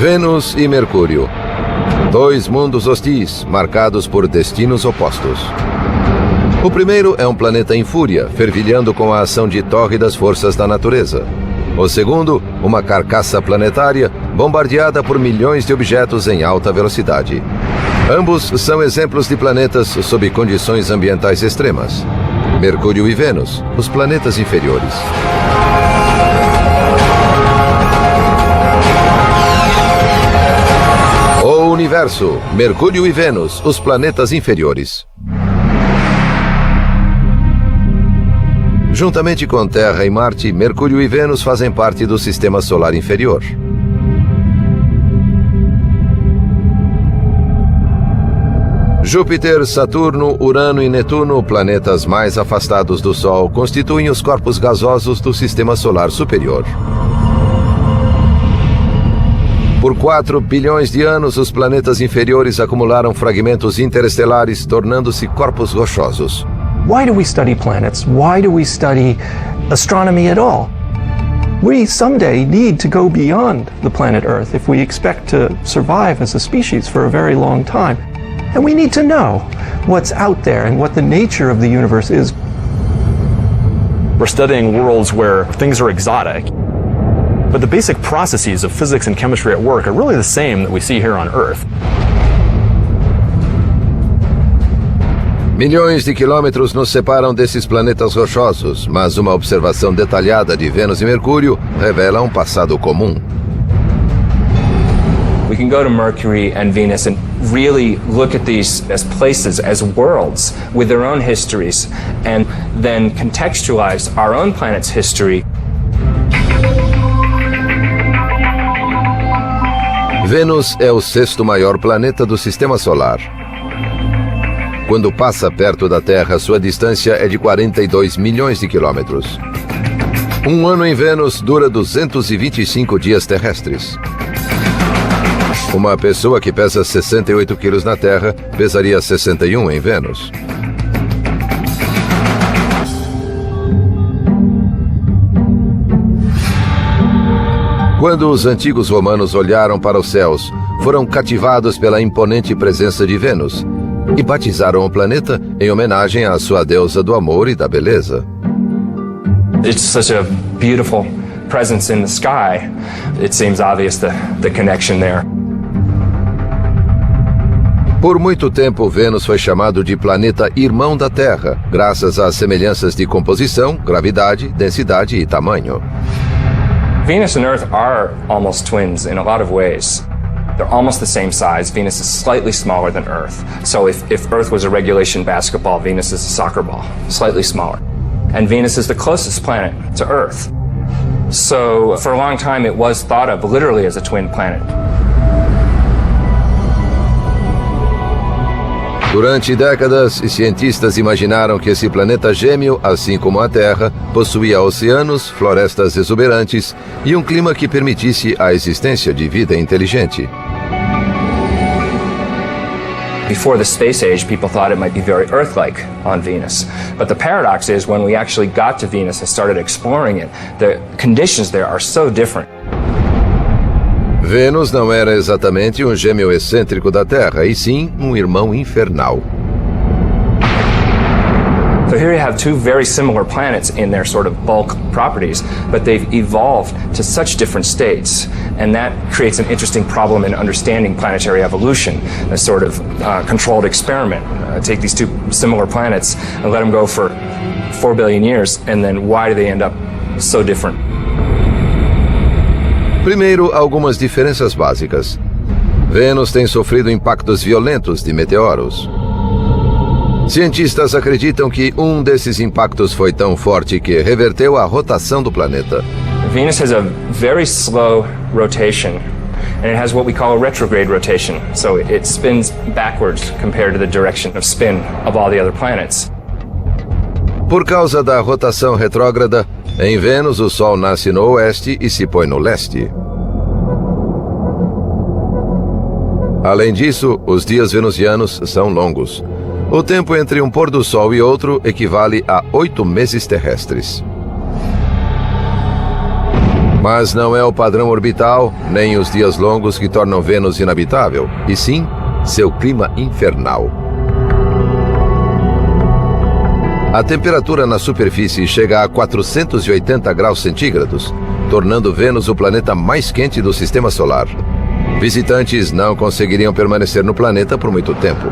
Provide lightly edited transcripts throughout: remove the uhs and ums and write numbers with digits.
Vênus e Mercúrio. Dois mundos hostis, marcados por destinos opostos. O primeiro é um planeta em fúria, fervilhando com a ação de tórridas forças da natureza. O segundo, uma carcaça planetária bombardeada por milhões de objetos em alta velocidade. Ambos são exemplos de planetas sob condições ambientais extremas. Mercúrio e Vênus, os planetas inferiores. O Universo, Mercúrio e Vênus, os planetas inferiores. Juntamente com Terra e Marte, Mercúrio e Vênus fazem parte do Sistema Solar Inferior. Júpiter, Saturno, Urano e Netuno, planetas mais afastados do Sol, constituem os corpos gasosos do Sistema Solar Superior. Por 4 bilhões de anos, os planetas inferiores acumularam fragmentos interestelares, tornando-se corpos rochosos. Why do we study planets? Why do we study astronomy at all? We someday need to go beyond the planet Earth if we expect to survive as a species for a very long time. And we need to know what's out there and what the nature of the universe is. We're studying worlds where things are exotic, but the basic processes of physics and chemistry at work are really the same that we see here on Earth. Milhões de quilômetros nos separam desses planetas rochosos, mas uma observação detalhada de Vênus e Mercúrio revela um passado comum. We can go to Mercury and Venus and really look at these as places, as worlds with their own histories, and then contextualize our own planet's history. Vênus é o sexto maior planeta do Sistema Solar. Quando passa perto da Terra, sua distância é de 42 milhões de quilômetros. Um ano em Vênus dura 225 dias terrestres. Uma pessoa que pesa 68 quilos na Terra pesaria 61 em Vênus. Quando os antigos romanos olharam para os céus, foram cativados pela imponente presença de Vênus e batizaram o planeta em homenagem à sua deusa do amor e da beleza. It's such a beautiful presence in the sky. It seems obvious the connection there. Por muito tempo, Vênus foi chamado de planeta irmão da Terra, graças às semelhanças de composição, gravidade, densidade e tamanho. Venus and Earth are almost twins in a lot of ways. They're almost the same size. Venus is slightly smaller than Earth. So if Earth was a regulation basketball, Venus is a soccer ball, slightly smaller. And Venus is the closest planet to Earth. So for a long time, it was thought of literally as a twin planet. Durante décadas, cientistas imaginaram que esse planeta gêmeo, assim como a Terra, possuía oceanos, florestas exuberantes e um clima que permitisse a existência de vida inteligente. Before the space age, people thought it might be very Earth-like on Venus. But the paradox is, when we actually got to Venus and started exploring it, the conditions there are so different. Vênus não era exatamente um gêmeo excêntrico da Terra, e sim um irmão infernal. So here you have two very similar planets in their sort of bulk properties, but they've evolved to such different states, and that creates an interesting problem in understanding planetary evolution, a sort of controlled experiment. Take these two similar planets and let them go for 4 billion years, and then why do they end up so different? Primeiro, algumas diferenças básicas. Vênus tem sofrido impactos violentos de meteoros. Cientistas acreditam que um desses impactos foi tão forte que reverteu a rotação do planeta. Venus has a very slow rotation, and it has what we call a retrograde rotation. So it spins backwards compared to the direction of spin of all the other planets. Por causa da rotação retrógrada, em Vênus o Sol nasce no oeste e se põe no leste. Além disso, os dias venusianos são longos. O tempo entre um pôr do Sol e outro equivale a 8 meses terrestres. Mas não é o padrão orbital, nem os dias longos que tornam Vênus inabitável, e sim seu clima infernal. A temperatura na superfície chega a 480 graus centígrados, tornando Vênus o planeta mais quente do sistema solar. Visitantes não conseguiriam permanecer no planeta por muito tempo.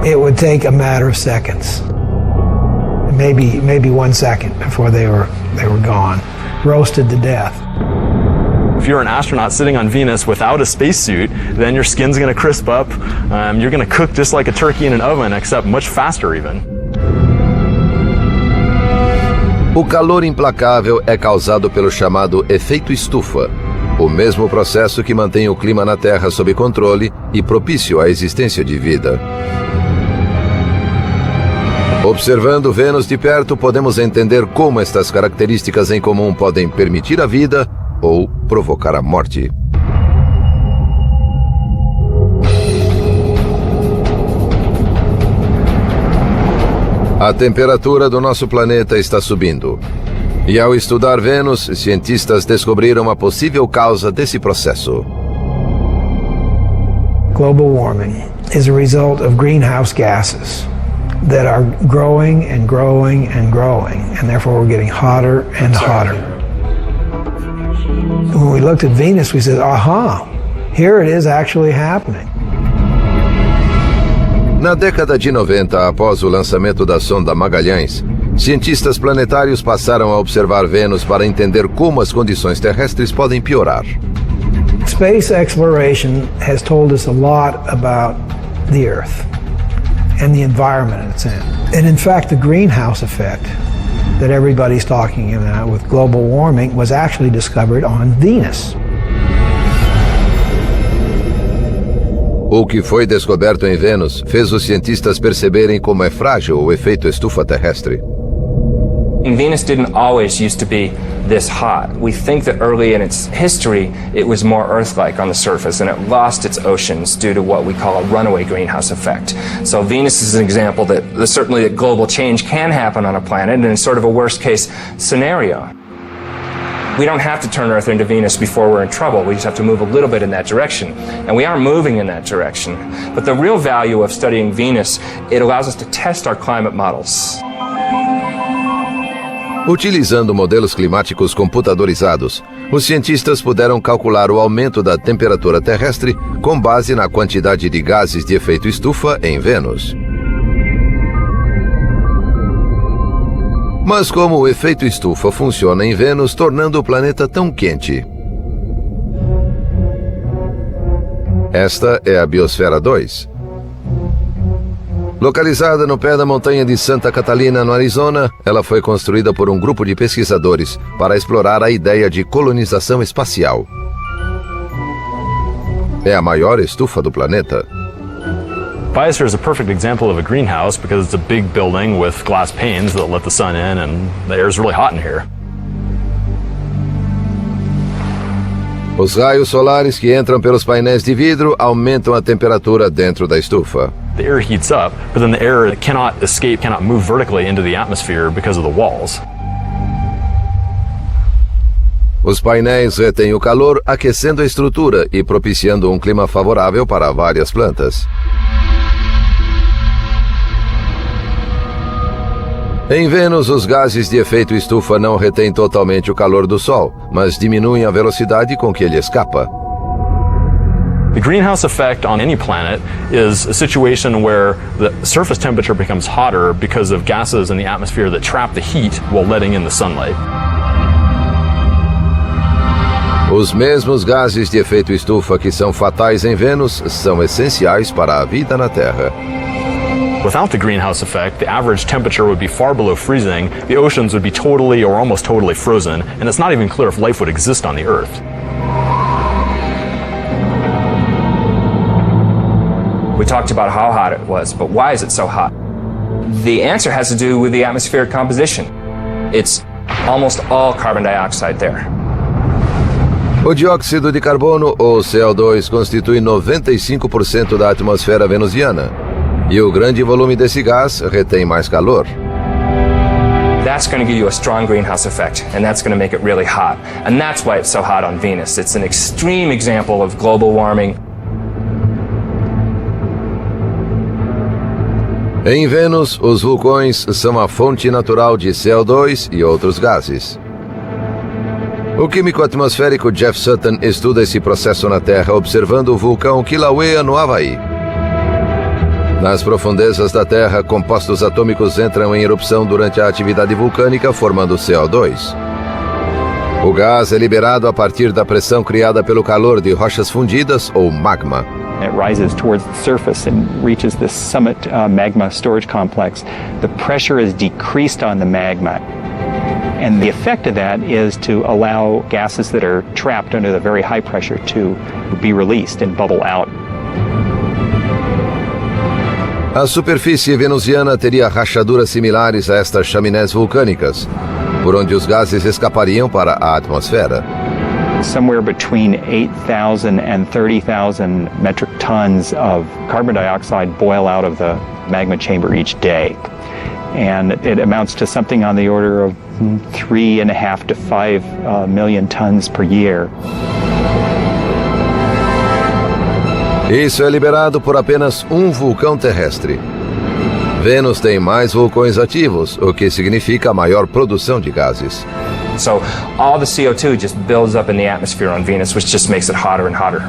It would take a matter of seconds. Maybe 1 second before they were gone, roasted to death. If you're an astronaut sitting on Venus without a spacesuit, then your skin's going to crisp up. You're going to cook just like a turkey in an oven, except much faster even. O calor implacável é causado pelo chamado efeito estufa, o mesmo processo que mantém o clima na Terra sob controle e propício à existência de vida. Observando Vênus de perto, podemos entender como estas características em comum podem permitir a vida ou provocar a morte. A temperatura do nosso planeta está subindo. E ao estudar Vênus, cientistas descobriram a possível causa desse processo. Global warming is a result of greenhouse gases that are growing and growing and growing, and therefore we're getting hotter and hotter. When we looked at Venus, we said, aha, here it is actually happening. Na década de 90, após o lançamento da sonda Magalhães, cientistas planetários passaram a observar Vênus para entender como as condições terrestres podem piorar. Space exploration has told us a lot about the Earth and the environment it's in. And in fact, the greenhouse effect that everybody's talking about with global warming was actually discovered on Venus. O que foi descoberto em Vênus fez os cientistas perceberem como é frágil o efeito estufa terrestre. And Venus didn't always used to be this hot. We think that early in its history it was more Earth-like on the surface and it lost its oceans due to what we call a runaway greenhouse effect. So Venus is an example that certainly that global change can happen on a planet and it's sort of a worst-case scenario. We don't have to turn Earth into Venus before we're in trouble. We just have to move a little bit in that direction. And we are moving in that direction. But the real value of studying Venus, it allows us to test our climate models. Utilizando modelos climáticos computadorizados, os cientistas puderam calcular o aumento da temperatura terrestre com base na quantidade de gases de efeito estufa em Vênus. Mas como o efeito estufa funciona em Vênus, tornando o planeta tão quente? Esta é a Biosfera 2. Localizada no pé da montanha de Santa Catalina, no Arizona, ela foi construída por um grupo de pesquisadores para explorar a ideia de colonização espacial. É a maior estufa do planeta. Biosphere is a perfect example of a greenhouse because it's a big building with glass panes that let the sun in and the air is really hot in here. Os raios solares que entram pelos painéis de vidro aumentam a temperatura dentro da estufa. The air heats up, but then the air cannot escape, cannot move vertically into the atmosphere because of the walls. Os painéis retêm o calor, aquecendo a estrutura e propiciando um clima favorável para várias plantas. Em Vênus, os gases de efeito estufa não retêm totalmente o calor do Sol, mas diminuem a velocidade com que ele escapa. The greenhouse effect on any planet is a situation where the surface temperature becomes hotter because of gases in the atmosphere that trap the heat while letting in the sunlight. Os mesmos gases de efeito estufa que são fatais em Vênus são essenciais para a vida na Terra. Without the greenhouse effect, the average temperature would be far below freezing, the oceans would be totally or almost totally frozen, and it's not even clear if life would exist on the Earth. We talked about how hot it was, but why is it so hot? The answer has to do with the atmospheric composition. It's almost all carbon dioxide there. O dióxido de carbono, ou CO2, constitui 95% da atmosfera venusiana. E o grande volume desse gás retém mais calor. that's going to give you a strong greenhouse effect, and that's going to make it really hot. And that's why it's so hot on Venus. It's an extreme example of global warming. Em Vênus, os vulcões são a fonte natural de CO2 e outros gases. O químico atmosférico Jeff Sutton estuda esse processo na Terra observando o vulcão Kilauea, no Havaí. Nas profundezas da Terra, compostos atômicos entram em erupção durante a atividade vulcânica, formando CO2. O gás é liberado a partir da pressão criada pelo calor de rochas fundidas, ou magma. It rises towards the surface and reaches this summit magma storage complex. The pressure is decreased on the magma. And the effect of that is to allow gases that are trapped under the very high pressure to be released and bubble out. A superfície venusiana teria rachaduras similares a estas chaminés vulcânicas, por onde os gases escapariam para a atmosfera. Somewhere between 8,000 and 30,000 metric tons of carbon dioxide boil out of the magma chamber each day. And it amounts to something on the order of 3.5 to 5 million tons per year. Isso é liberado por apenas um vulcão terrestre. Vênus tem mais vulcões ativos, o que significa maior produção de gases. So all the CO2 just builds up in the atmosphere on Venus, which just makes it hotter and hotter.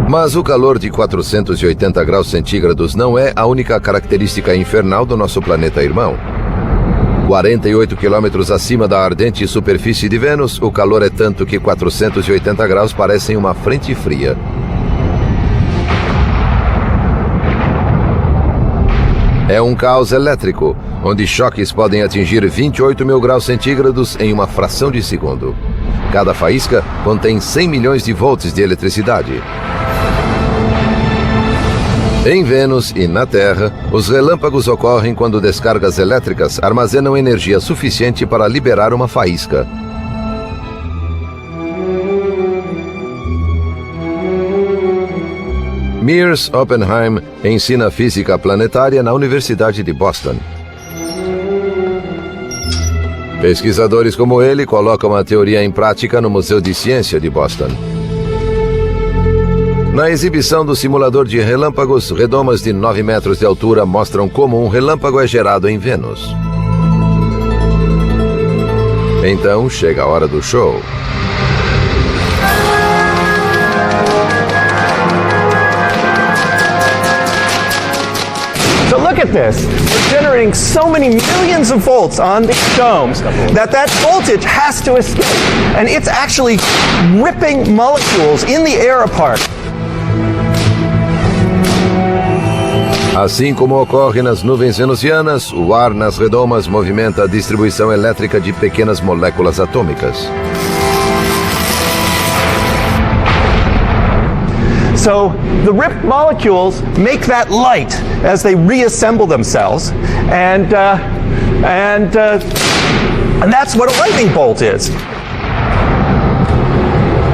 Mas o calor de 480 graus centígrados não é a única característica infernal do nosso planeta irmão. 48 quilômetros acima da ardente superfície de Vênus, o calor é tanto que 480 graus parecem uma frente fria. É um caos elétrico, onde choques podem atingir 28 mil graus centígrados em uma fração de segundo. Cada faísca contém 100 milhões de volts de eletricidade. Em Vênus e na Terra, os relâmpagos ocorrem quando descargas elétricas armazenam energia suficiente para liberar uma faísca. Mears Oppenheim ensina física planetária na Universidade de Boston. Pesquisadores como ele colocam a teoria em prática no Museu de Ciência de Boston. Na exibição do simulador de relâmpagos, redomas de 9 metros de altura mostram como um relâmpago é gerado em Vênus. Então chega a hora do show. So look at this. We're generating so many millions of volts on these domes that voltage has to escape. And it's actually ripping molecules in the air apart. Assim como ocorre nas nuvens venusianas, o ar nas redomas movimenta a distribuição elétrica de pequenas moléculas atômicas. So the ripped molecules make that light as they reassemble themselves, and that's what a lightning bolt is.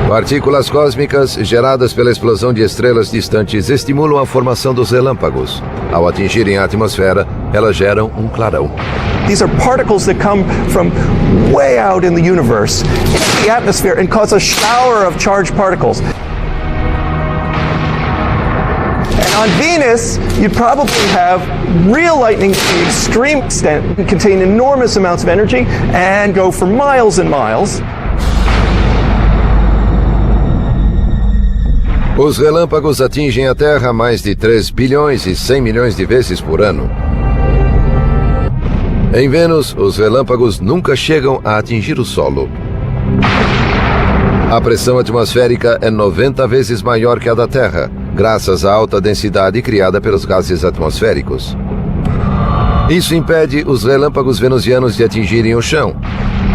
Partículas cósmicas geradas pela explosão de estrelas distantes estimulam a formação dos relâmpagos. Ao atingirem a atmosfera, elas geram um clarão. These are particles that come from way out in the universe into the atmosphere and cause a shower of charged particles. On Venus, you'd probably have real lightning to the extreme extent, contain enormous amounts of energy, and go for miles and miles. Os relâmpagos atingem a Terra mais de 3 bilhões e 100 milhões de vezes por ano. Em Vênus, os relâmpagos nunca chegam a atingir o solo. A pressão atmosférica é 90 vezes maior que a da Terra, graças à alta densidade criada pelos gases atmosféricos. Isso impede os relâmpagos venusianos de atingirem o chão.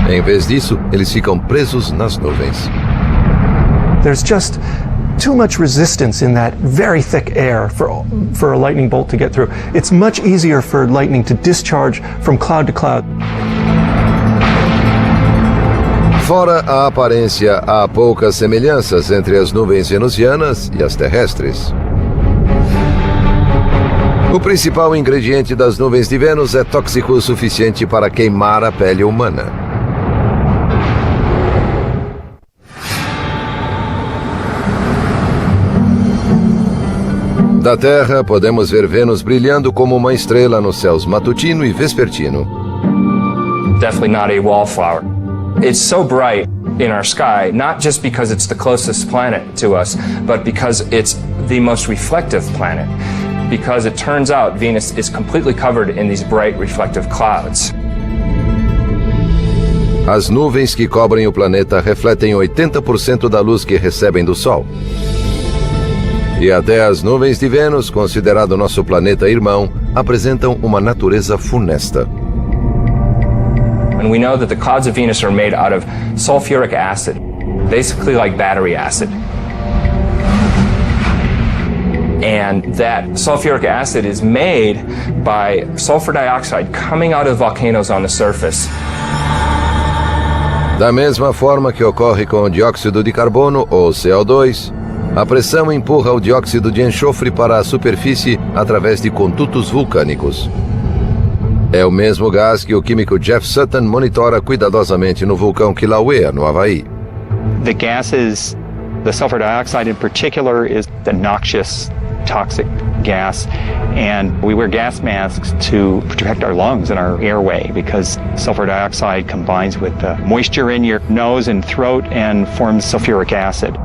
Em vez disso, eles ficam presos nas nuvens. There's just too much resistance in that very thick air for a lightning bolt to get through. It's much easier for lightning to discharge from cloud to cloud. Fora a aparência, há poucas semelhanças entre as nuvens venusianas e as terrestres. O principal ingrediente das nuvens de Vênus é tóxico o suficiente para queimar a pele humana. Da Terra, podemos ver Vênus brilhando como uma estrela nos céus matutino e vespertino. Definitely not a wallflower. It's so bright in our sky, not just because it's the closest planet to us, but because it's the most reflective planet. Because it turns out Venus is completely covered in these bright reflective clouds. As nuvens que cobrem o planeta refletem 80% da luz que recebem do Sol. E até as nuvens de Vênus, considerado nosso planeta irmão, apresentam uma natureza funesta. And we know that the clouds of Venus are made out of sulfuric acid, basically like battery acid. And that sulfuric acid is made by sulfur dioxide coming out of volcanoes on the surface. Da mesma forma que ocorre com o dióxido de carbono, ou CO2, a pressão empurra o dióxido de enxofre para a superfície através de condutos vulcânicos. É o mesmo gás que o químico Jeff Sutton monitora cuidadosamente no vulcão Kilauea, no Havaí. The gases, the sulfur dioxide in particular, is the noxious, toxic gas, and we wear gas masks to protect our lungs and our airway because sulfur dioxide combines with the moisture in your nose and throat and forms sulfuric acid.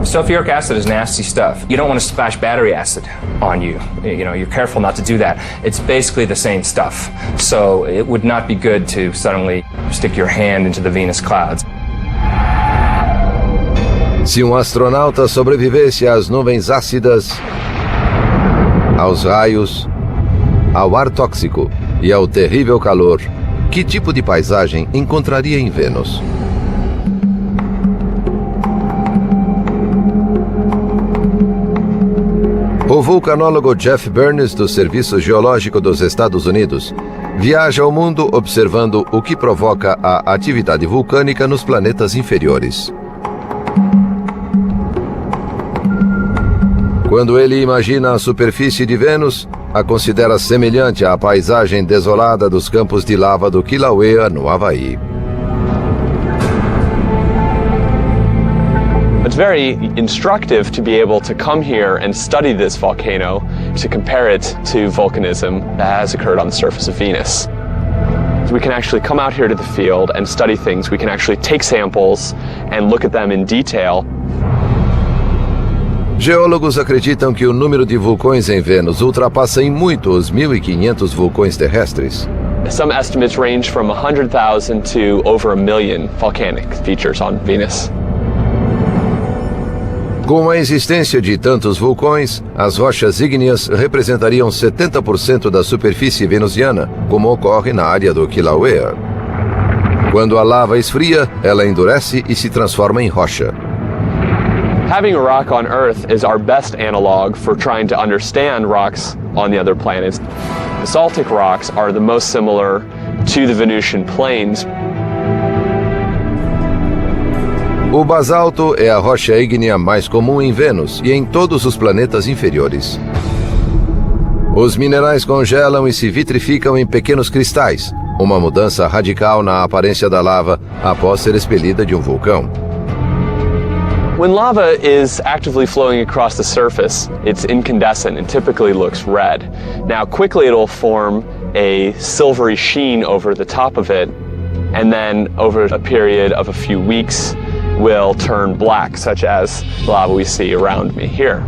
Sulfuric acid is nasty stuff. You don't want to splash battery acid on you. You know, you're careful not to do that. It's basically the same stuff. So it would not be good to suddenly stick your hand into the Venus clouds. Se um astronauta sobrevivesse às nuvens ácidas, aos raios, ao ar tóxico e ao terrível calor, que tipo de paisagem encontraria em Vênus? O vulcanólogo Jeff Burns, do Serviço Geológico dos Estados Unidos, viaja ao mundo observando o que provoca a atividade vulcânica nos planetas inferiores. Quando ele imagina a superfície de Vênus, a considera semelhante à paisagem desolada dos campos de lava do Kilauea, no Havaí. It's very instructive to be able to come here and study this volcano to compare it to volcanism that has occurred on the surface of Venus. We can actually come out here to the field and study things. We can actually take samples and look at them in detail. Geólogos acreditam que o número de vulcões em Vênus ultrapassa em muito os 1.500 vulcões terrestres. Some estimates range from 100,000 to over 1 million volcanic features on Venus. Com a existência de tantos vulcões, as rochas ígneas representariam 70% da superfície venusiana, como ocorre na área do Kilauea. Quando a lava esfria, ela endurece e se transforma em rocha. Having a rock on Earth is our best analog for trying to understand rocks on the other planets. Basaltic rocks are the most similar to the Venusian plains. O basalto é a rocha ígnea mais comum em Vênus e em todos os planetas inferiores. Os minerais congelam e se vitrificam em pequenos cristais, uma mudança radical na aparência da lava após ser expelida de um vulcão. When lava is actively flowing across the surface, it's incandescent and typically looks red. Now, quickly it'll form a silvery sheen over the top of it, and then over a period of a few weeks, will turn black, such as the lava we see around me here.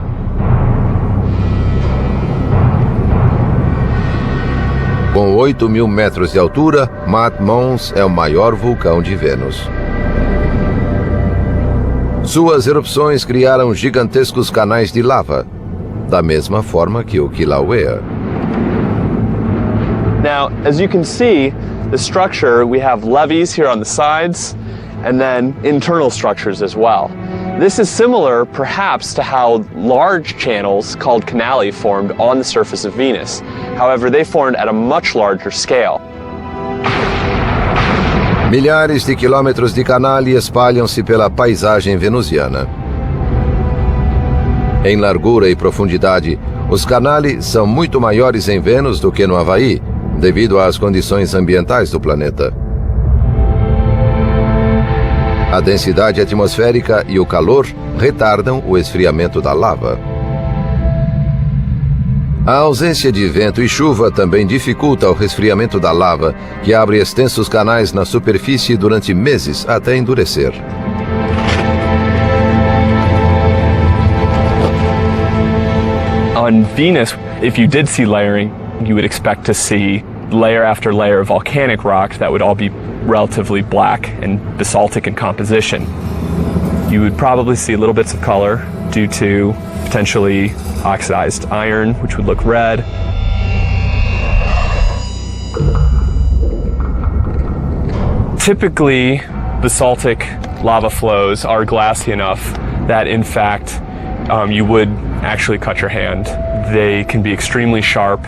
Com 8.000 metros de altura, Mount Mons é o maior vulcão de Vênus. Suas erupções criaram gigantescos canais de lava, da mesma forma que o Kilauea. Now, as you can see, the structure, we have levees here on the sides, and then internal structures as well. This is similar, perhaps, to how large channels called canali formed on the surface of Venus. However, they formed at a much larger scale. Milhares de quilômetros de canal espalham-se pela paisagem venusiana. Em largura e profundidade, Os canali são muito maiores em Vênus do que no Havaí, devido às condições ambientais do planeta. A densidade atmosférica e o calor retardam o esfriamento da lava. A ausência de vento e chuva também dificulta o resfriamento da lava, que abre extensos canais na superfície durante meses até endurecer. On Venus, if you did see layering, you would expect to see layer after layer of volcanic rock that would all be relatively black and basaltic in composition. You would probably see little bits of color due to potentially oxidized iron, which would look red. Typically, basaltic lava flows are glassy enough that, in fact, you would actually cut your hand. They can be extremely sharp.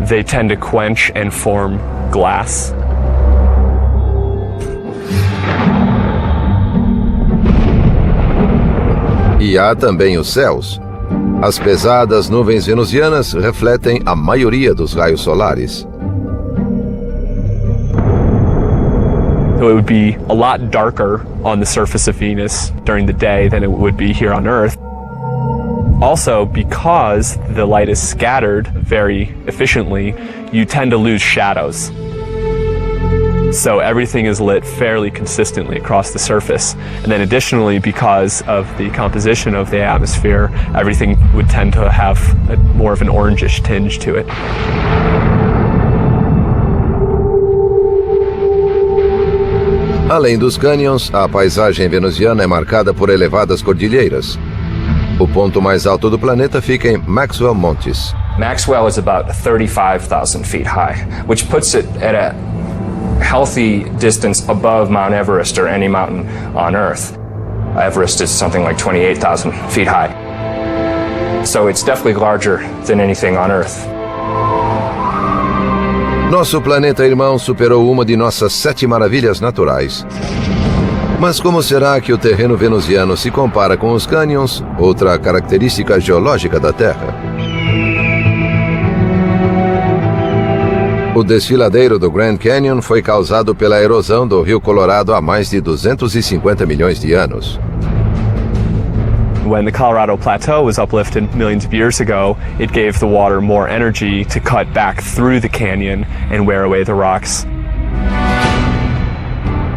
They tend to quench and form glass. E há também os céus. As pesadas nuvens venusianas refletem a maioria dos raios solares. So it would be a lot darker on the surface of Venus during the day than it would be here on Earth. Also, because the light is scattered very efficiently, you tend to lose shadows. So everything is lit fairly consistently across the surface. And then additionally, because of the composition of the atmosphere, everything would tend to have more of an orangish tinge to it. Além dos cânions, a paisagem venusiana é marcada por elevadas cordilheiras. O ponto mais alto do planeta fica em Maxwell Montes. Maxwell is about 35,000 feet high, which puts it at a healthy distance above Mount Everest or any mountain on Earth. Everest is something like 28,000 feet high. So it's definitely larger than anything on Earth. Nosso planeta irmão superou uma de nossas 7 maravilhas naturais. Mas como será que o terreno venusiano se compara com os cânions, outra característica geológica da Terra? O desfiladeiro do Grand Canyon foi causado pela erosão do Rio Colorado há mais de 250 milhões de anos. When the Colorado Plateau was uplifted millions of years ago, it gave the water more energy to cut back through the canyon and wear away the rocks.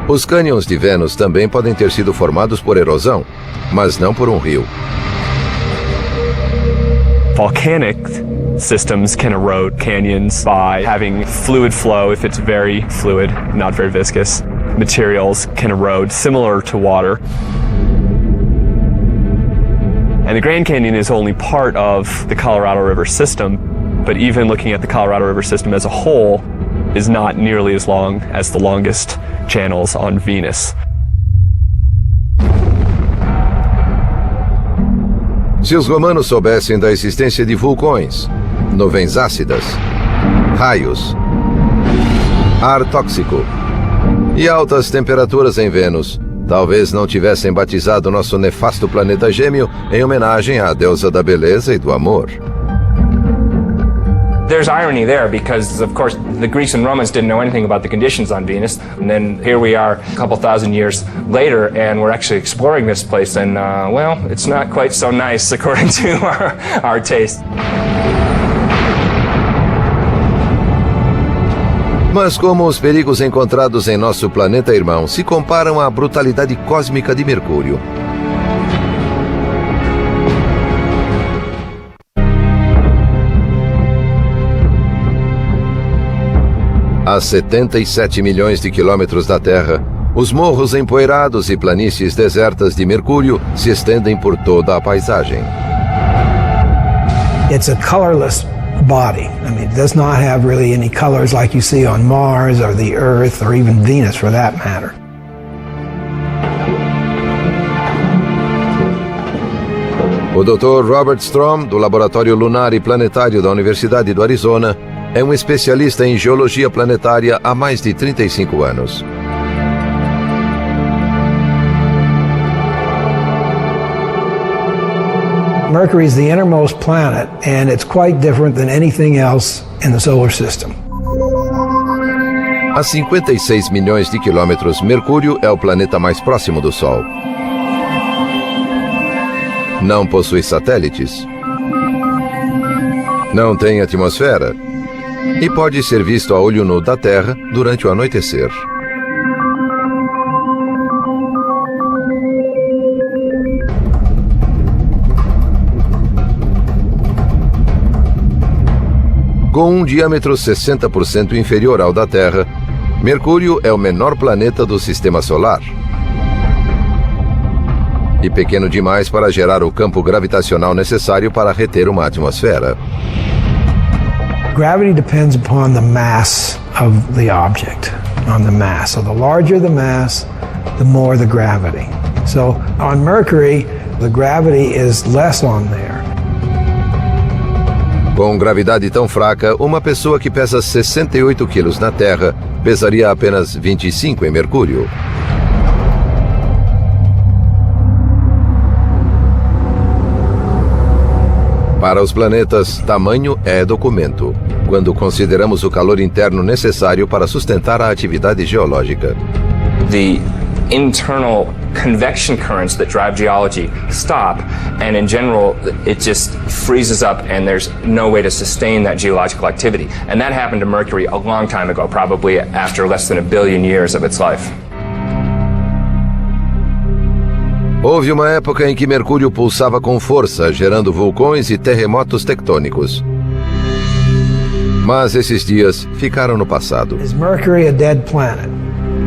Os cânions de Vênus também podem ter sido formados por erosão, mas não por um rio. Volcanic systems can erode canyons by having fluid flow if it's very fluid, not very viscous. Materials can erode similar to water. And the Grand Canyon is only part of the Colorado River system, but even looking at the Colorado River system as a whole is not nearly as long as the longest channels on Venus. Se os romanos soubessem da existência de vulcões, nuvens ácidas, raios, ar tóxico e altas temperaturas em Vênus, talvez não tivessem batizado nosso nefasto planeta gêmeo em homenagem à deusa da beleza e do amor. There's irony there because, of course, the Greeks and Romans didn't know anything about the conditions on Venus. And then here we are a couple thousand years later and we're actually exploring this place and, well, it's not quite so nice according to our taste. Mas como os perigos encontrados em nosso planeta irmão se comparam à brutalidade cósmica de Mercúrio? A 77 milhões de quilômetros da Terra, os morros empoeirados e planícies desertas de Mercúrio se estendem por toda a paisagem. It's a colorless body. I mean, it does not have really any colors like you see on Mars or the Earth or even Venus for that matter. O Dr. Robert Strom, do Laboratório Lunar e Planetário da Universidade do Arizona, é um especialista em geologia planetária há mais de 35 anos. Mercury is the innermost planet, and it's quite different than anything else in the solar system. A 56 milhões de quilômetros, Mercúrio é o planeta mais próximo do Sol. Não possui satélites. Não tem atmosfera. E pode ser visto a olho nu da Terra durante o anoitecer. Com um diâmetro 60% inferior ao da Terra, Mercúrio é o menor planeta do Sistema Solar. E pequeno demais para gerar o campo gravitacional necessário para reter uma atmosfera. Gravity depends upon the mass of the object, on the mass. So the larger the mass, the more the gravity. So on Mercury, the gravity is less on there. Com gravidade tão fraca, uma pessoa que pesa 68 quilos na Terra pesaria apenas 25 em Mercúrio. Para os planetas, tamanho é documento, quando consideramos o calor interno necessário para sustentar a atividade geológica. The internal convection currents that drive geology stop, and in general it just freezes up and there's no way to sustain that geological activity. And that happened to Mercury a long time ago, probably after less than 1 billion years of its life. Houve uma época em que Mercúrio pulsava com força, gerando vulcões e terremotos tectônicos. Mas esses dias ficaram no passado. Is Mercury a dead planet?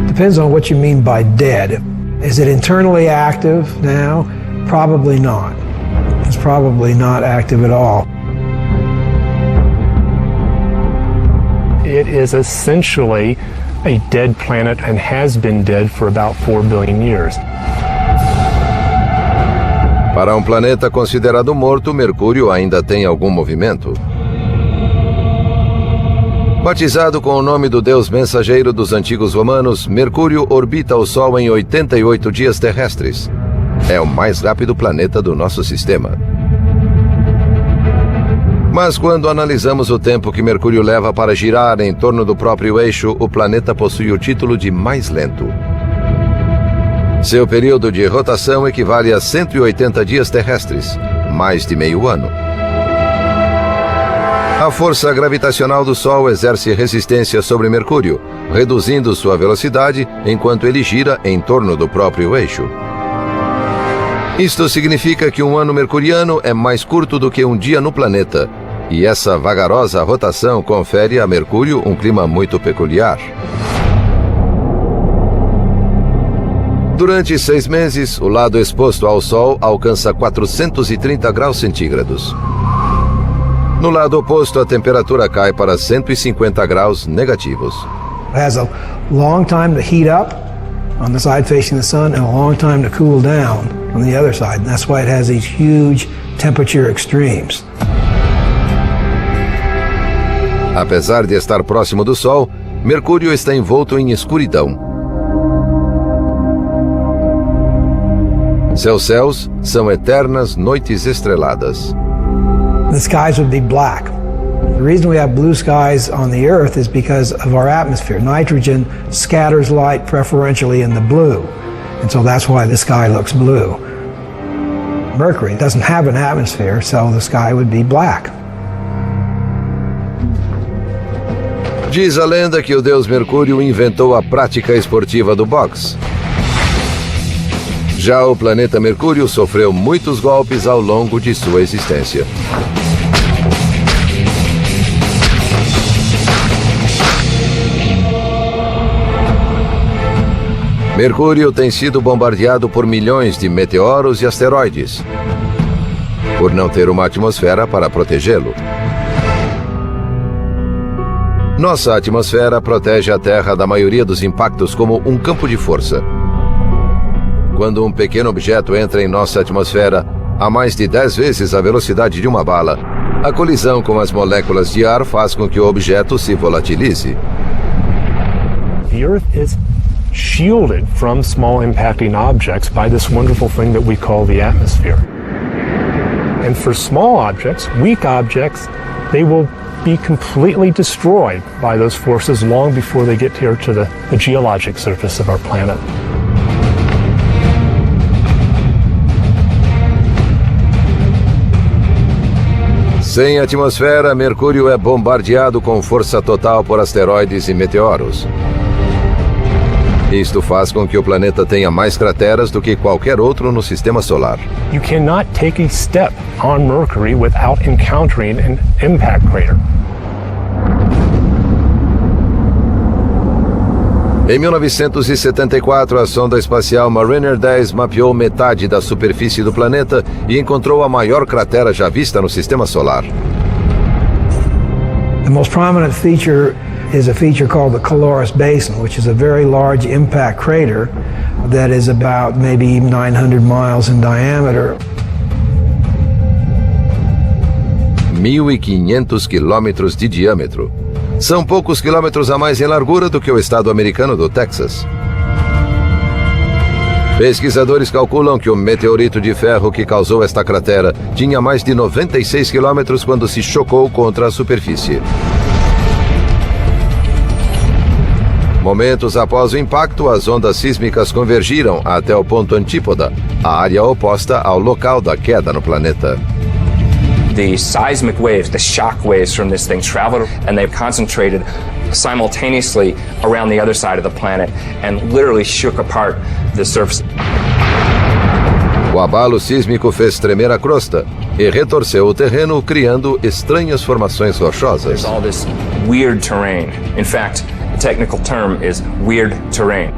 Depends on what you mean by dead. Is it internally active now? Probably not. It's probably not active at all. It is essentially a dead planet and has been dead for about 4 billion years. Para um planeta considerado morto, Mercúrio ainda tem algum movimento. Batizado com o nome do deus mensageiro dos antigos romanos, Mercúrio orbita o Sol em 88 dias terrestres. É o mais rápido planeta do nosso sistema. Mas quando analisamos o tempo que Mercúrio leva para girar em torno do próprio eixo, o planeta possui o título de mais lento. Seu período de rotação equivale a 180 dias terrestres, mais de meio ano. A força gravitacional do Sol exerce resistência sobre Mercúrio, reduzindo sua velocidade enquanto ele gira em torno do próprio eixo. Isto significa que um ano mercuriano é mais curto do que um dia no planeta, e essa vagarosa rotação confere a Mercúrio um clima muito peculiar. Durante 6 meses, o lado exposto ao Sol alcança 430 graus centígrados. No lado oposto, a temperatura cai para 150 graus negativos. It has a long time to heat up on the side facing the sun and a long time to cool down on the other side. And that's why it has these huge temperature extremes. Apesar de estar próximo do Sol, Mercúrio está envolto em escuridão. Seus céus são eternas noites estreladas. The skies would be black. The reason we have blue skies on the Earth is because of our atmosphere. Nitrogen scatters light preferentially in the blue, and so that's why the sky looks blue. Mercury doesn't have an atmosphere, so the sky would be black. Diz a lenda que o deus Mercúrio inventou a prática esportiva do boxe. Já o planeta Mercúrio sofreu muitos golpes ao longo de sua existência. Mercúrio tem sido bombardeado por milhões de meteoros e asteroides, por não ter uma atmosfera para protegê-lo. Nossa atmosfera protege a Terra da maioria dos impactos como um campo de força. Quando um pequeno objeto entra em nossa atmosfera a mais de 10 vezes a velocidade de uma bala, a colisão com as moléculas de ar faz com que o objeto se volatilize. The Earth is shielded from small impacting objects by this wonderful thing that we call the atmosphere. And for small objects, weak objects, they will be completely destroyed by those forces long before they get here to the geologic surface of our planet. Sem atmosfera, Mercúrio é bombardeado com força total por asteroides e meteoros. Isto faz com que o planeta tenha mais crateras do que qualquer outro no sistema solar. You cannot take a step on Mercury without encountering an impact crater. Em 1974, a sonda espacial Mariner 10 mapeou metade da superfície do planeta e encontrou a maior cratera já vista no sistema solar. The most prominent feature is a feature called the Caloris Basin, which is a very large impact crater that is about maybe 900 miles in diameter. 1.500 quilômetros de diâmetro. São poucos quilômetros a mais em largura do que o estado americano do Texas. Pesquisadores calculam que o meteorito de ferro que causou esta cratera tinha mais de 96 quilômetros quando se chocou contra a superfície. Momentos após o impacto, as ondas sísmicas convergiram até o ponto antípoda, a área oposta ao local da queda no planeta. The seismic waves, the shock waves from this thing traveled and they concentrated simultaneously around the other side of the planet and literally shook apart the surface. O abalo sísmico fez tremer a crosta e retorceu o terreno, criando estranhas formações rochosas. There's all this weird terrain. In fact, the technical term is weird terrain.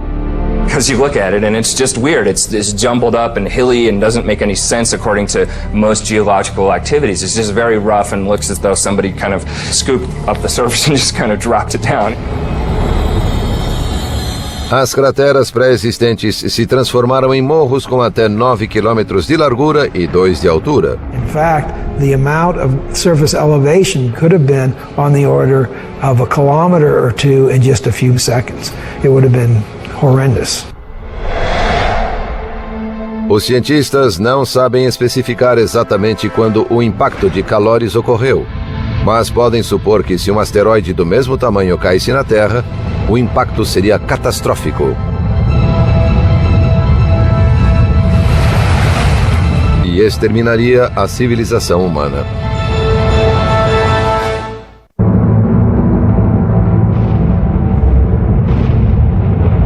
Because you look at it and it's just weird. It's jumbled up and hilly and doesn't make any sense according to most geological activities. It's just very rough and looks as though somebody kind of scooped up the surface and just kind of dropped it down. As crateras pré-existentes se transformaram em morros com até 9 quilômetros de largura e 2 de altura. In fact, the amount of surface elevation could have been on the order of a kilometer or two in just a few seconds. It would have been horrendous. Os cientistas não sabem especificar exatamente quando o impacto de Caloris ocorreu, mas podem supor que se um asteroide do mesmo tamanho caísse na Terra, o impacto seria catastrófico. E exterminaria a civilização humana.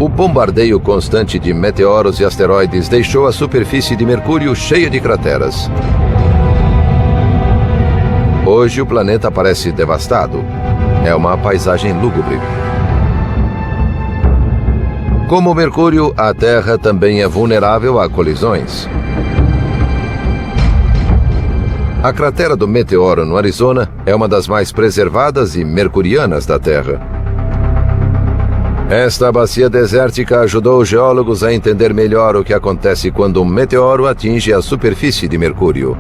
O bombardeio constante de meteoros e asteroides deixou a superfície de Mercúrio cheia de crateras. Hoje o planeta parece devastado. É uma paisagem lúgubre. Como Mercúrio, a Terra também é vulnerável a colisões. A cratera do meteoro no Arizona é uma das mais preservadas e mercurianas da Terra. Esta bacia desértica ajudou geólogos a entender melhor o que acontece quando um meteoro atinge a superfície de Mercúrio.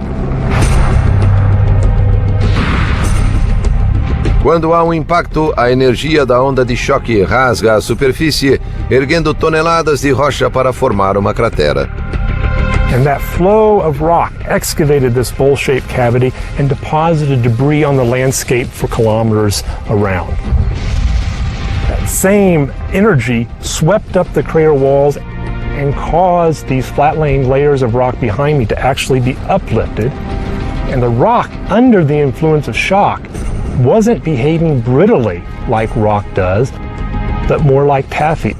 Quando há um impacto, a energia da onda de choque rasga a superfície, erguendo toneladas de rocha para formar uma cratera. And that flow of rock excavated this bowl-shaped cavity and deposited debris on the landscape for kilometers around. That same energy swept up the crater walls and caused these flat-laying layers of rock behind me to actually be uplifted. And the rock, under the influence of shock, wasn't behaving brittly like rock does, but more like taffy.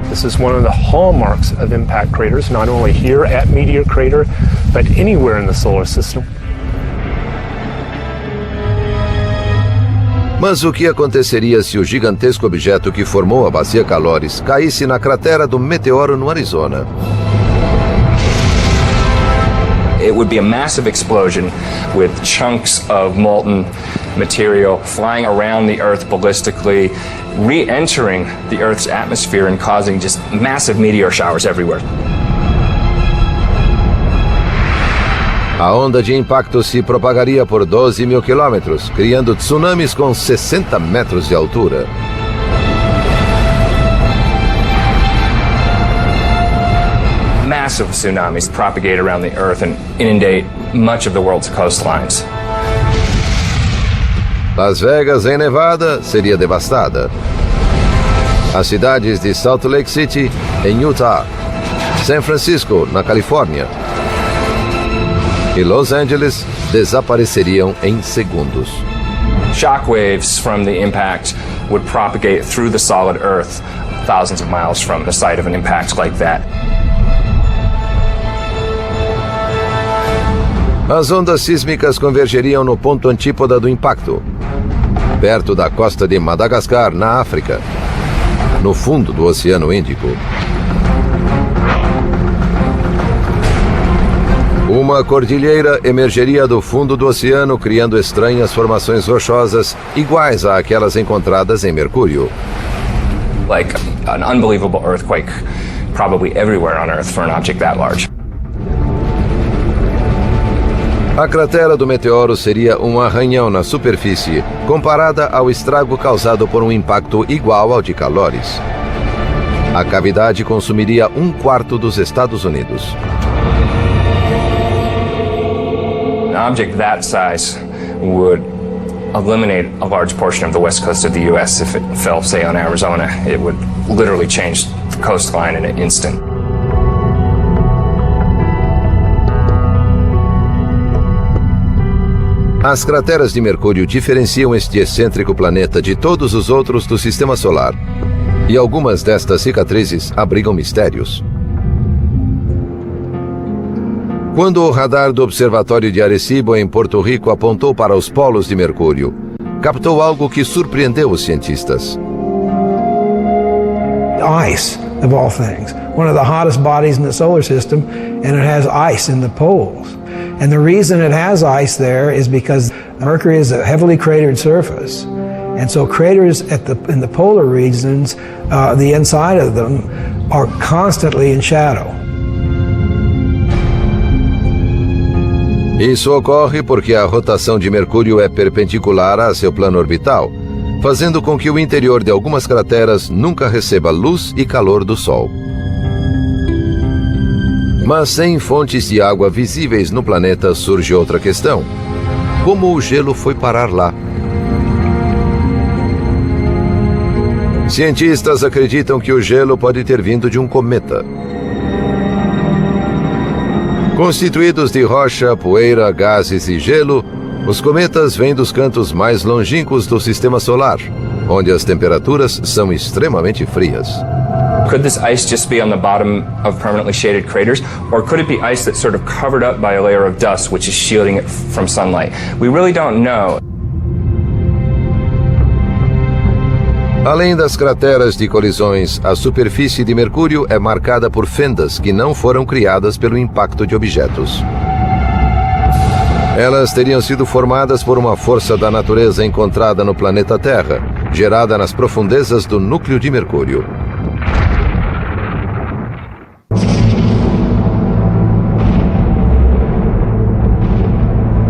This is one of the hallmarks of impact craters, not only here at Meteor Crater, but anywhere in the solar system. Mas o que aconteceria se o gigantesco objeto que formou a bacia Caloris caísse na cratera do meteoro no Arizona? It would be a massive explosion with chunks of molten material flying around the Earth ballistically, re-entering the Earth's atmosphere and causing just massive meteor showers everywhere. A onda de impacto se propagaria por 12 mil quilômetros, criando tsunamis com 60 metros de altura. massive tsunamis propagate around the Earth and inundate much of the world's coastlines. Las Vegas, em Nevada, seria devastada. As cidades de Salt Lake City, em Utah, San Francisco, na Califórnia, e Los Angeles desapareceriam em segundos. Shockwaves from the impact would propagate through the solid Earth thousands of miles from the site of an impact like that. As ondas sísmicas convergeriam no ponto antípoda do impacto, perto da costa de Madagascar, na África, no fundo do Oceano Índico. Uma cordilheira emergeria do fundo do oceano, criando estranhas formações rochosas iguais àquelas encontradas em Mercúrio. Like an unbelievable earthquake, probably everywhere on Earth for an object that large. A cratera do meteoro seria um arranhão na superfície, comparada ao estrago causado por um impacto igual ao de Calores. A cavidade consumiria 1/4 dos Estados Unidos. An object that size would eliminate a large portion of the west coast of the U.S. if it fell, say, on Arizona. It would literally change the coastline in an instant. As crateras de Mercúrio diferenciam este excêntrico planeta de todos os outros do Sistema Solar, e algumas destas cicatrizes abrigam mistérios. Quando o radar do Observatório de Arecibo, em Porto Rico, apontou para os polos de Mercúrio, captou algo que surpreendeu os cientistas. Ice, of all things. One of the hottest bodies in the solar system, and it has ice in the poles. And the reason it has ice there is because Mercury is a heavily cratered surface. And so craters in the polar regions, the inside of them, are constantly in shadow. Isso ocorre porque a rotação de Mercúrio é perpendicular a seu plano orbital, fazendo com que o interior de algumas crateras nunca receba luz e calor do Sol. Mas sem fontes de água visíveis no planeta surge outra questão: como o gelo foi parar lá? Cientistas acreditam que o gelo pode ter vindo de um cometa. Constituídos de rocha, poeira, gases e gelo, os cometas vêm dos cantos mais longínquos do Sistema Solar, onde as temperaturas são extremamente frias. Could this ice just be on the bottom of permanently shaded craters, or could it be ice that's sort of covered up by a layer of dust which is shielding it from sunlight? We really don't know. Além das crateras de colisões, a superfície de Mercúrio é marcada por fendas que não foram criadas pelo impacto de objetos. Elas teriam sido formadas por uma força da natureza encontrada no planeta Terra, gerada nas profundezas do núcleo de Mercúrio.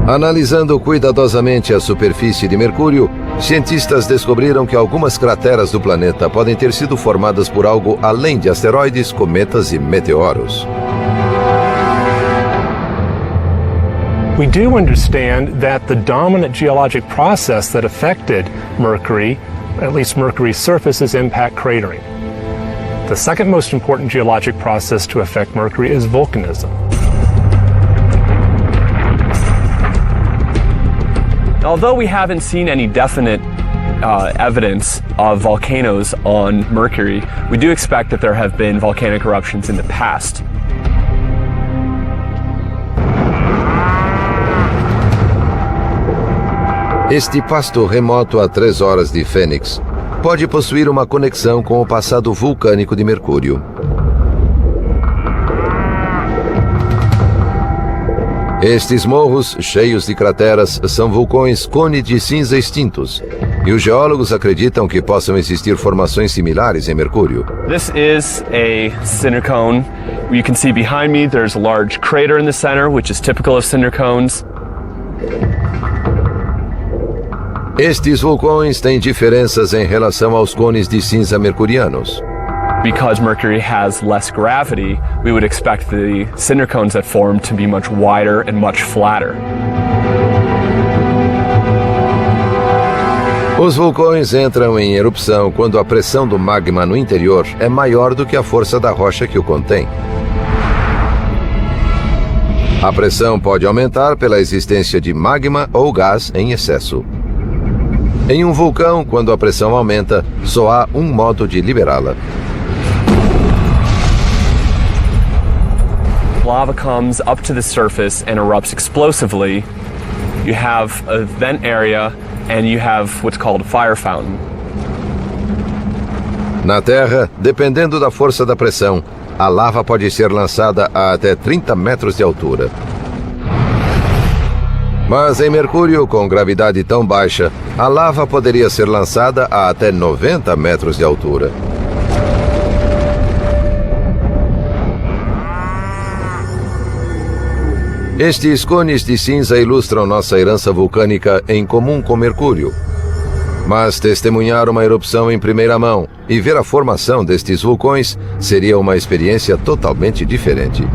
Analisando cuidadosamente a superfície de Mercúrio, cientistas descobriram que algumas crateras do planeta podem ter sido formadas por algo além de asteroides, cometas e meteoros. We do understand that the dominant geologic process that affected Mercury, at least Mercury's surface, is impact cratering. The second most important geologic process to affect Mercury is volcanism. Although we haven't seen any definite evidence of volcanoes on Mercury, we do expect that there have been volcanic eruptions in the past. Este pasto remoto a 3 horas de Phoenix pode possuir uma conexão com o passado vulcânico de Mercúrio. Estes morros, cheios de crateras, são vulcões cone de cinza extintos, e os geólogos acreditam que possam existir formações similares em Mercúrio. This is a cinder cone. You can see behind me there's a large crater in the center, which is typical of cinder cones. Estes vulcões têm diferenças em relação aos cones de cinza mercurianos. Because Mercury has less gravity, we would expect the cinder cones that form to be much wider and much flatter. Os vulcões entram em erupção quando a pressão do magma no interior é maior do que a força da rocha que o contém. A pressão pode aumentar pela existência de magma ou gás em excesso. Em um vulcão, quando a pressão aumenta, só há um modo de liberá-la. Lava comes up to the surface and erupts explosively. You have a vent area and you have what's called a fire fountain. Na Terra, dependendo da força da pressão, a lava pode ser lançada a até 30 metros de altura. Mas em Mercúrio, com gravidade tão baixa, a lava poderia ser lançada a até 90 metros de altura. Estes cones de cinza ilustram nossa herança vulcânica em comum com Mercúrio. Mas testemunhar uma erupção em primeira mão e ver a formação destes vulcões seria uma experiência totalmente diferente.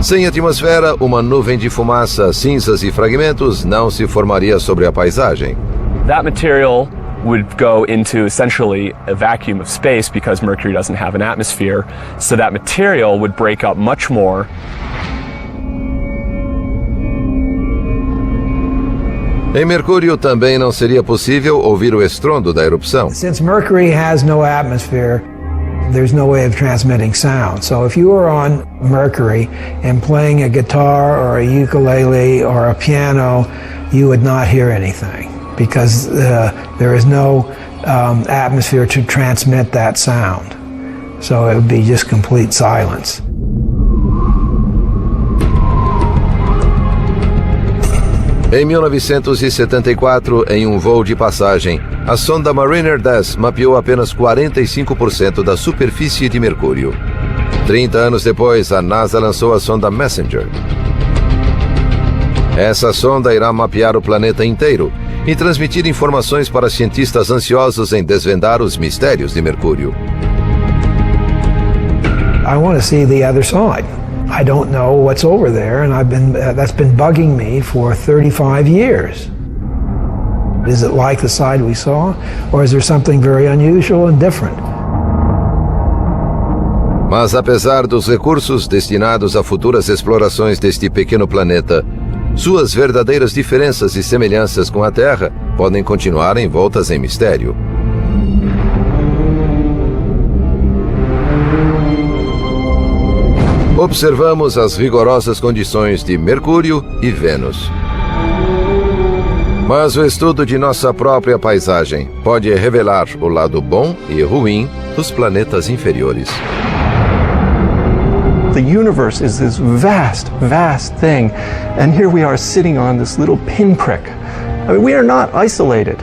Sem atmosfera, uma nuvem de fumaça, cinzas e fragmentos não se formaria sobre a paisagem. That material would go into essentially a vacuum of space because Mercury doesn't have an atmosphere, so that material would break up much more. Em Mercúrio também não seria possível ouvir o estrondo da erupção. Since Mercury has no atmosphere, there's no way of transmitting sound. So if you were on Mercury and playing a guitar or a ukulele or a piano, you would not hear anything because there is no atmosphere to transmit that sound. So it would be just complete silence. Em 1974, em um voo de passagem, a sonda Mariner 10 mapeou apenas 45% da superfície de Mercúrio. 30 anos depois, a NASA lançou a sonda Messenger. Essa sonda irá mapear o planeta inteiro e transmitir informações para cientistas ansiosos em desvendar os mistérios de Mercúrio. I want to see the other side. I don't know what's over there, and that's been bugging me for 35 years. Is it like the side we saw, or is there something very unusual and different? Mas apesar dos recursos destinados a futuras explorações deste pequeno planeta, suas verdadeiras diferenças e semelhanças com a Terra podem continuar envoltas em mistério. Observamos as rigorosas condições de Mercúrio e Vênus. Mas o estudo de nossa própria paisagem pode revelar o lado bom e ruim dos planetas inferiores. The universe is this vast, vast thing, and here we are sitting on this little pinprick. I mean, we are not isolated.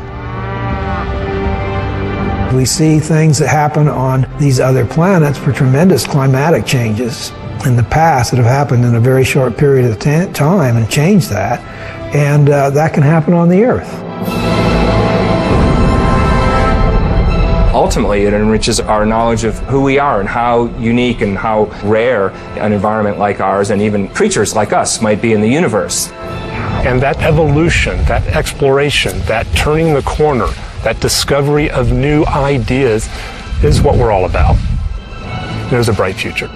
We see things that happen on these other planets for tremendous climatic changes in the past that have happened in a very short period of time and changed that, and that can happen on the Earth. Ultimately, it enriches our knowledge of who we are and how unique and how rare an environment like ours and even creatures like us might be in the universe. And that evolution, that exploration, that turning the corner, that discovery of new ideas is what we're all about. There's a bright future.